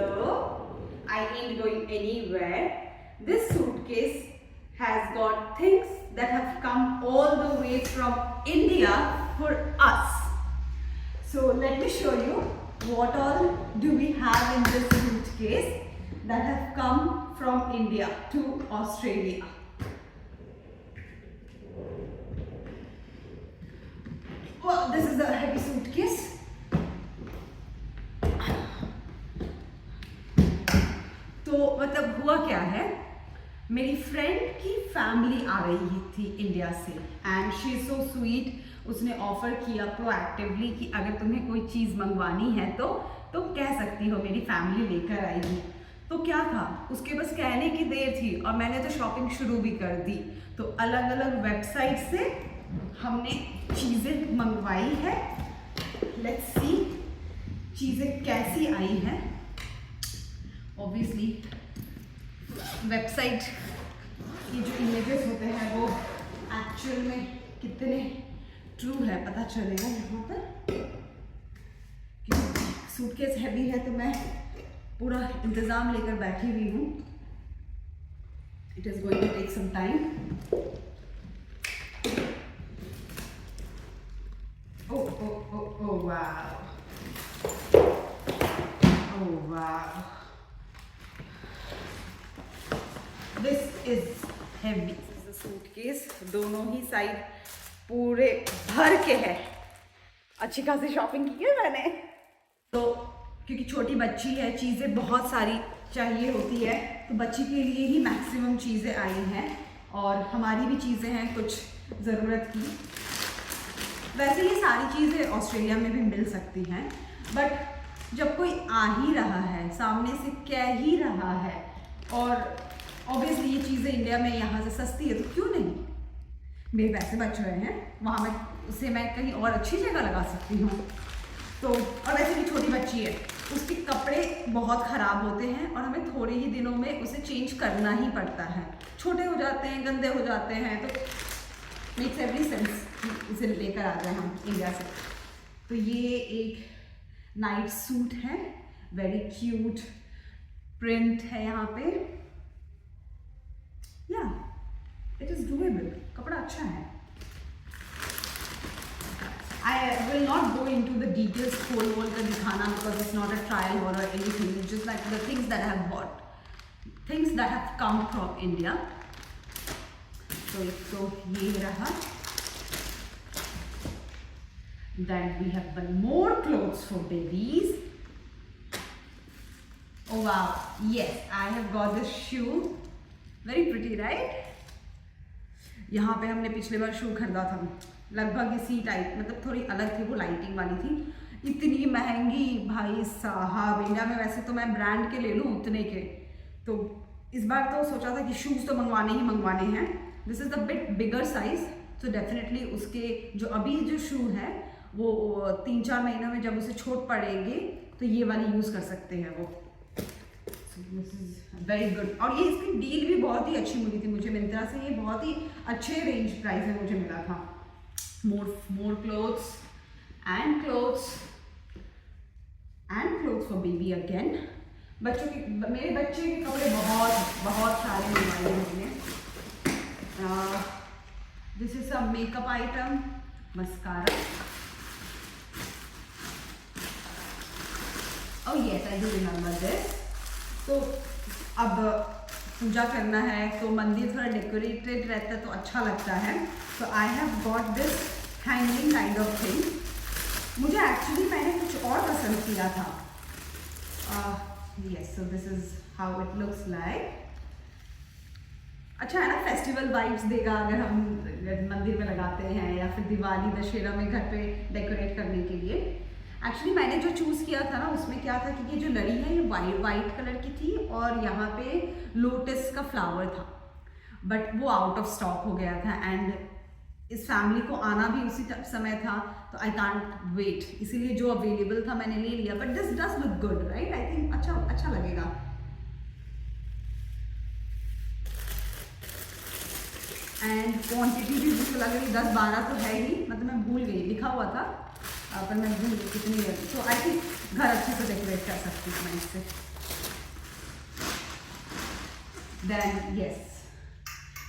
hello, I ain't going anywhere. This suitcase has got things that have come all the way from India for us. So let me show you what all do we have in this suitcase that have come from India to Australia. Well, this is a heavy suitcase. तो मतलब हुआ क्या है, मेरी friend की family आ रही थी India से and she is so sweet. उसने ऑफर किया प्रोएक्टिवली कि अगर तुम्हें कोई चीज़ मंगवानी है तो तुम कह सकती हो, मेरी फैमिली लेकर आएगी. तो क्या था, उसके बस कहने की देर थी और मैंने तो शॉपिंग शुरू भी कर दी. तो अलग अलग वेबसाइट से हमने चीज़ें मंगवाई है. लेट्स सी चीज़ें कैसी आई हैं. ऑब्वियसली वेबसाइट की जो इमेजेस होते हैं वो एक्चुअल में कितने ट्रू है पता चलेगा यहाँ पर. क्योंकि सूटकेस हैवी है तो मैं पूरा इंतज़ाम लेकर बैठी हुई हूँ. It is going to take some time. Oh oh oh oh wow, oh wow, This is heavy. This is a suitcase. दोनों ही साइड पूरे भर के है. अच्छी खासी शॉपिंग की है मैंने. तो क्योंकि छोटी बच्ची है, चीज़ें बहुत सारी चाहिए होती है, तो बच्ची के लिए ही मैक्सिमम चीज़ें आई हैं और हमारी भी चीज़ें हैं कुछ ज़रूरत की. वैसे ये सारी चीज़ें ऑस्ट्रेलिया में भी मिल सकती हैं, बट जब कोई आ ही रहा है, सामने से कह ही रहा है और ऑब्वियसली ये चीज़ें इंडिया में यहाँ से सस्ती है तो क्यों नहीं. मेरे पैसे बच रहे हैं, वहाँ मैं उसे मैं कहीं और अच्छी जगह लगा सकती हूँ. तो और वैसे भी छोटी बच्ची है, उसके कपड़े बहुत ख़राब होते हैं और हमें थोड़े ही दिनों में उसे चेंज करना ही पड़ता है. छोटे हो जाते हैं, गंदे हो जाते हैं, तो मेक्स एवरी सेंस उसे लेकर आ जाए हम इंडिया से. तो ये एक नाइट सूट है, वेरी क्यूट प्रिंट है यहाँ पे. या इट इज डूएबल. कपड़ा अच्छा है. I will not go into the details खोल वोल कर दिखाना because it's not a trial और anything. It's just like the things that I have bought, things that have come from India. तो एक तो ये रहा. Then we have one more clothes for babies. Oh wow, yes, I have got this shoe. Very pretty, right? यहाँ पे हमने पिछले बार शू खरीदा था, लगभग इसी टाइप, मतलब थोड़ी अलग थी, वो लाइटिंग वाली थी. इतनी महंगी भाई साहब. इंडिया में वैसे तो मैं ब्रांड के ले लूँ उतने के, तो इस बार तो सोचा था कि शूज़ तो मंगवाने ही मंगवाने हैं. This is the bit bigger size, तो डेफिनेटली उसके जो अभी जो शू है वो 3-4 महीनों में जब उसे छोट पड़ेगी तो ये वाली यूज़ कर सकते हैं वो. This is very good. और ये इसकी डील भी बहुत ही अच्छी मिली थी मुझे मिंत्रा से. ये बहुत ही अच्छे रेंज प्राइस में मुझे मिला था. More clothes and clothes for baby again. बच्चों के, मेरे बच्चे के कपड़े बहुत सारे मंगवाए हमने. This is a makeup item, mascara. Oh yes, I do remember this. तो अब पूजा करना है तो मंदिर थोड़ा डेकोरेटेड रहता है तो अच्छा लगता है. तो आई have got this hanging kind of thing. मुझे एक्चुअली मैंने कुछ और पसंद किया था. Yes, so this is how it looks like. अच्छा है ना, फेस्टिवल वाइब्स देगा अगर हम मंदिर में लगाते हैं या फिर दिवाली दशहरा में घर पे डेकोरेट करने के लिए. एक्चुअली मैंने जो चूज़ किया था ना उसमें क्या था कि ये जो लड़ी है ये वाइट कलर की थी और यहाँ पे लोटस का फ्लावर था, बट वो आउट ऑफ स्टॉक हो गया था एंड इस फैमिली को आना भी उसी समय था तो आई कांट वेट, इसीलिए जो अवेलेबल था मैंने ले लिया. But this does look good, right? I think अच्छा लगेगा. एंड क्वांटिटी भी मुझे लग रही 10-12 तो है ही, मतलब मैं भूल गई, लिखा हुआ था पर मैं भूल गई कितनी है. तो आई थिंक घर अच्छे से डेकोरेट कर सकती हूँ मैं इससे. देन यस,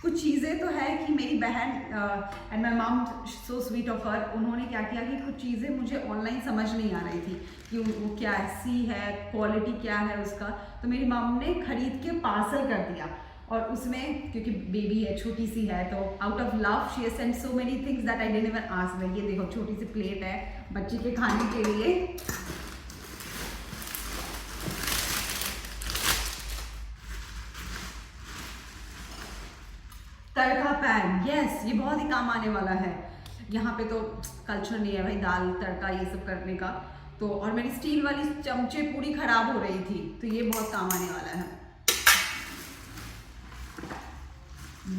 कुछ चीज़ें तो है कि मेरी बहन and my mom so sweet of her, उन्होंने क्या किया कि कुछ चीज़ें मुझे ऑनलाइन समझ नहीं आ रही थी कि वो क्या ऐसी है, क्वालिटी क्या है उसका, तो मेरी मॉम ने खरीद के पार्सल कर दिया। और उसमें क्योंकि बेबी है, छोटी सी है, तो out of love she has sent so many things that I didn't even ask. ये देखो छोटी सी प्लेट है बच्चे के खाने के लिए। तड़का पैन, यस, ये बहुत ही काम आने वाला है। यहाँ पे तो कल्चर नहीं है भाई दाल तड़का ये सब करने का, तो और मेरी स्टील वाली चमचे पूरी खराब हो रही थी, तो ये बहुत काम आने वाला है।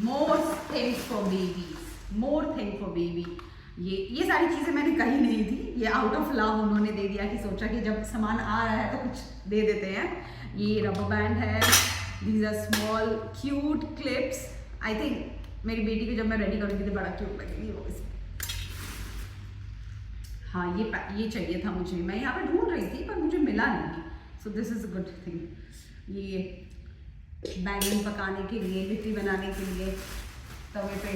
More things for baby, more thing for baby. ये सारी चीज़ें मैंने कही नहीं थी, ये आउट ऑफ लव उन्होंने दे दिया कि सोचा कि जब सामान आ रहा है तो कुछ दे देते हैं। ये रबर बैंड है, these are small cute clips. I think मेरी बेटी को जब मैं रेडी करूँगी तो बड़ा क्यूट लगेगी वो। हाँ ये चाहिए था मुझे, मैं यहाँ पे ढूंढ रही थी पर मुझे मिला नहीं, so this is a good thing. ये बैंगन पकाने के लिए, लिट्टी बनाने के लिए तवे पे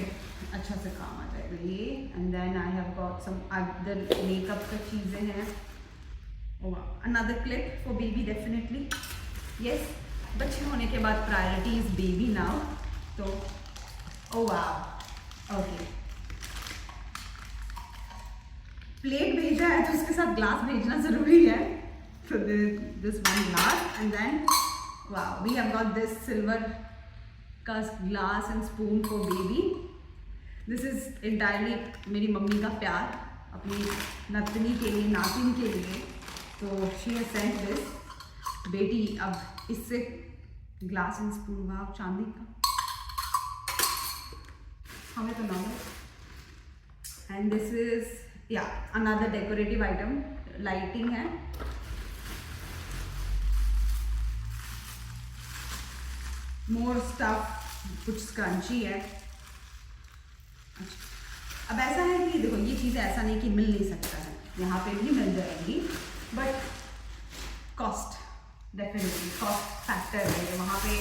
अच्छा से काम आ जाएगा ये। And then I have got some other makeup का चीज़ें हैं। Another clip for baby definitely, yes. बच्चे होने के बाद प्रायोरिटी इज बेबी नाउ, तो ओ वाह, ओके। प्लेट भेजा है तो उसके साथ ग्लास भेजना ज़रूरी है, so this one glass and then wow we have got this silver का glass and spoon for baby. This is entirely मेरी मम्मी का प्यार अपनी नतनी के लिए, नातिन के लिए, तो she has sent this. बेटी अब इससे ग्लास एंड स्पून, वाह चांदी का, हमें तो ना। एंड दिस इज या अनदर डेकोरेटिव आइटम, लाइटिंग है। मोर स्टफ, कुछ स्क्रंची है। अब ऐसा है कि देखो ये चीज़ ऐसा नहीं कि मिल नहीं सकता है, यहाँ पे भी मिल जाएगी, but cost definitely cost factor है, वहाँ पे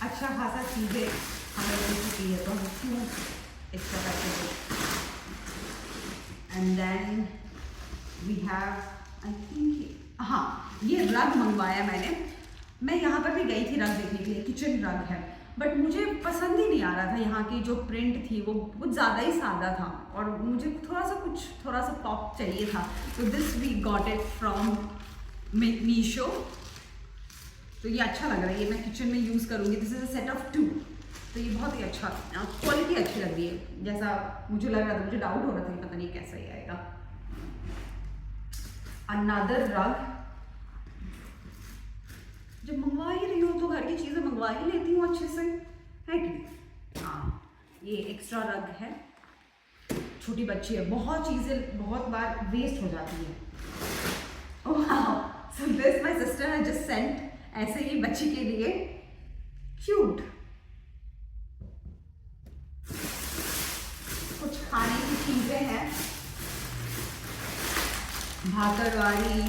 अच्छा खासा चीज़ें हमें मिल चुकी है, तो हम क्यों एक्स्ट्रा पैसे। And then we have I think, हाँ ये रग मंगवाया मैंने। मैं यहाँ पर भी गई थी रग देखने के लिए, किचन रग है, बट मुझे पसंद ही नहीं आ रहा था। यहाँ की जो प्रिंट थी वो कुछ ज़्यादा ही सादा था और मुझे थोड़ा सा पॉप चाहिए था, तो this we got it from Meesho. तो ये अच्छा लग रहा है, ये मैं किचन में यूज़ करूँगी। This is a set of 2, तो ये बहुत ही अच्छा, क्वालिटी अच्छी लग रही है जैसा मुझे लग रहा था। मुझे डाउट हो रहा था कि पता नहीं कैसा ही आएगा। अनदर रग, जब मंगवा ही रही हूँ तो घर की चीज़ें मंगवा ही लेती हूँ अच्छे से, है कि? हाँ ये एक्स्ट्रा रग है, छोटी बच्ची है, बहुत चीज़ें बहुत बार वेस्ट हो जाती है। Oh so this my sister has just sent, ऐसे ही बच्ची के लिए क्यूट कुछ खाने की चीज़ें हैं, भाकरवाड़ी,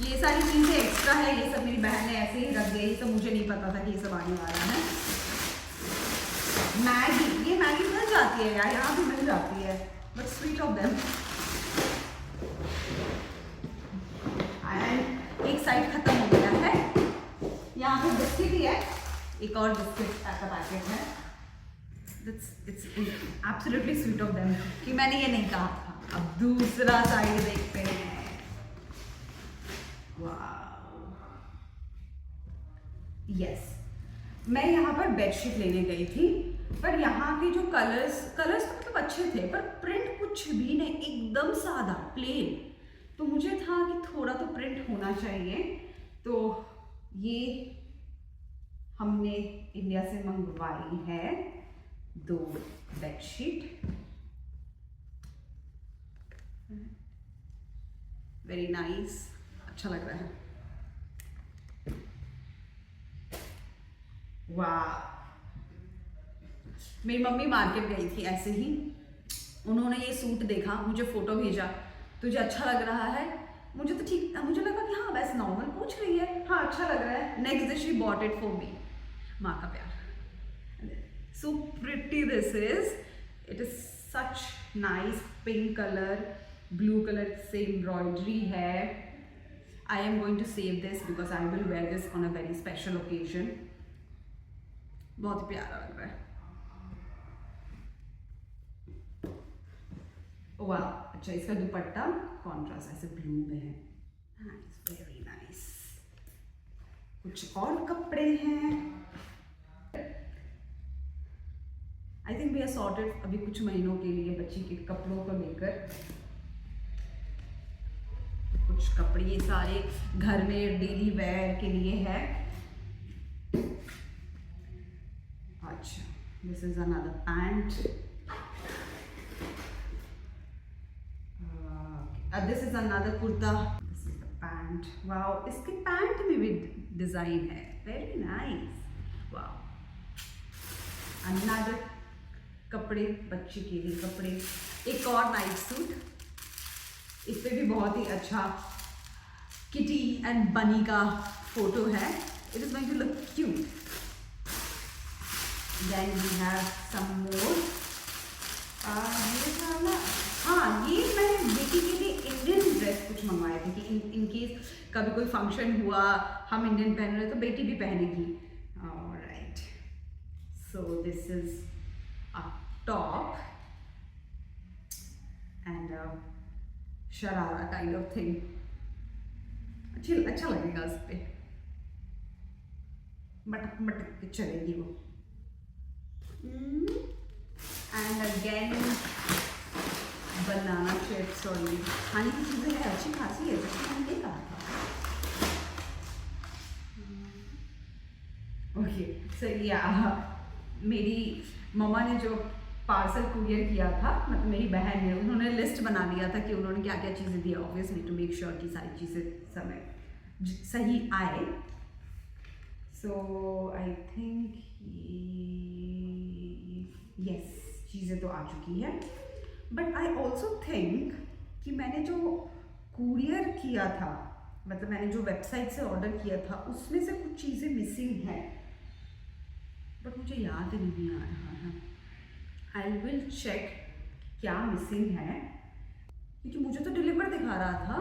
ये सारी चीज़ें एक्स्ट्रा है। ये सब मेरी बहन ने ऐसे ही रख दिया, ये सब मुझे नहीं पता था कि ये सब आने वाला है। मैगी, ये मैगी मिल जाती है यार, यहाँ भी मिल जाती है, but sweet of them. And एक साइड खत्म हो गया है, यहाँ पे बिस्किट ही है, एक और बिस्किट का पैकेट है। It's absolutely sweet of them कि मैंने ये नहीं कहा था। अब दूसरा साइड देखते हैं। यस, मैं यहाँ पर बेडशीट लेने गई थी, पर यहाँ के जो कलर्स तो मतलब अच्छे थे, पर प्रिंट कुछ भी नहीं, एकदम सादा प्लेन। तो मुझे था कि थोड़ा तो प्रिंट होना चाहिए, तो ये हमने इंडिया से मंगवाई है 2 बेडशीट। वेरी नाइस, अच्छा लग रहा है। वाह, मेरी मम्मी मार्केट गई थी ऐसे ही, उन्होंने ये सूट देखा, मुझे फोटो भेजा, तुझे अच्छा लग रहा है? मुझे तो ठीक, मुझे लगा कि हाँ बस नॉर्मल पूछ रही है, हाँ अच्छा लग रहा है। Next day she bought it for me. माँ का प्यार. So pretty this is. It is such nice pink color, blue color से embroidery है. I am going to save this because I will wear this on a very special occasion. बहुत ही प्यारा लग रहा है. वाह, अच्छा इसका दुपट्टा कॉन्ट्रास्ट ऐसे ब्लू में है. Nice, very nice. कुछ और कपड़े हैं. I think we are sorted अभी कुछ महीनों के लिए बच्ची के कपड़ों को लेकर. कुछ कपड़े ये सारे घर में डेली वेयर के लिए है. अच्छा, this is another pant. This is another kurta. This is the pant. Wow, इसके पैंट में भी डिजाइन है. Very nice. वाओ, अनदर कपड़े, बच्चे के लिए कपड़े. एक और नाइट सूट. इस पे भी बहुत ही अच्छा किटी एंड बनी का फोटो है. It is going to look cute. Then we have some more. हाँ, ये मैंने बेटी के लिए इंडियन ड्रेस कुछ मंगवाए थे कि इन केस कभी कोई फंक्शन हुआ, हम इंडियन पहन रहे तो बेटी भी पहनेगी. Alright, so this is a top and a sharara kind of thing. अच्छा लगेगा उस पे. मटक मटक के चलेगी वो. एंड अगेन बनाना चिप्स और ये खाने की चीज़ें है अच्छी खासी है, जैसे मैंने ये कहा था. ओके, सो या मेरी मम्मा ने जो पार्सल कुरियर किया था, मतलब मेरी बहन ने, उन्होंने लिस्ट बना लिया था कि उन्होंने क्या क्या चीज़ें दी. ऑब्वियसली टू मेक श्योर कि सारी चीज़ें समय सही आए. सो आई थिंक यस, चीज़ें तो आ चुकी है. बट आई ऑल्सो थिंक कि मैंने जो कुरियर किया था, मतलब मैंने जो वेबसाइट से ऑर्डर किया था, उसमें से कुछ चीज़ें मिसिंग हैं. बट मुझे याद नहीं आ रहा है. आई विल चेक क्या मिसिंग है, क्योंकि मुझे तो डिलीवर दिखा रहा था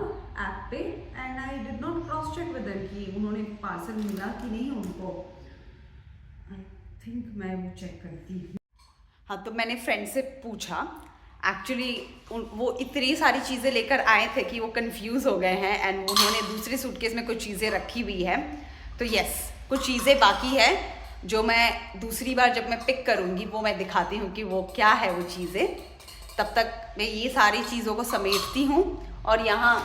ऐप पे and I did not cross check with them कि उन्होंने पार्सल मिला कि नहीं उनको. आई थिंक मैं वो चेक करती हूँ. हाँ, तो मैंने फ्रेंड से पूछा. एक्चुअली वो इतनी सारी चीज़ें लेकर आए थे कि वो कंफ्यूज हो गए हैं एंड उन्होंने दूसरे सूटकेस में कुछ चीज़ें रखी हुई है. तो यस, कुछ चीज़ें बाकी है जो मैं दूसरी बार जब मैं पिक करूँगी वो मैं दिखाती हूँ कि वो क्या है वो चीज़ें. तब तक मैं ये सारी चीज़ों को समेटती हूँ. और यहाँ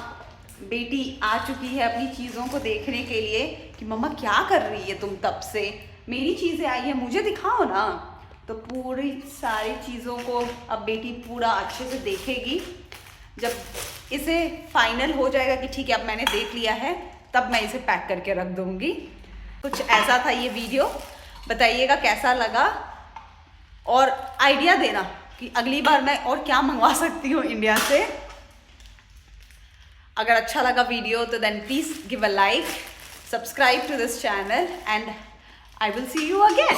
बेटी आ चुकी है अपनी चीज़ों को देखने के लिए कि मम्मा क्या कर रही है तुम, तब से मेरी चीज़ें आई है, मुझे दिखाओ ना. तो पूरी सारी चीज़ों को अब बेटी पूरा अच्छे से देखेगी. जब इसे फाइनल हो जाएगा कि ठीक है अब मैंने देख लिया है, तब मैं इसे पैक करके रख दूँगी. कुछ ऐसा था ये वीडियो. बताइएगा कैसा लगा और आइडिया देना कि अगली बार मैं और क्या मंगवा सकती हूँ इंडिया से. अगर अच्छा लगा वीडियो तो then please give a like, subscribe to this channel and I will see you again.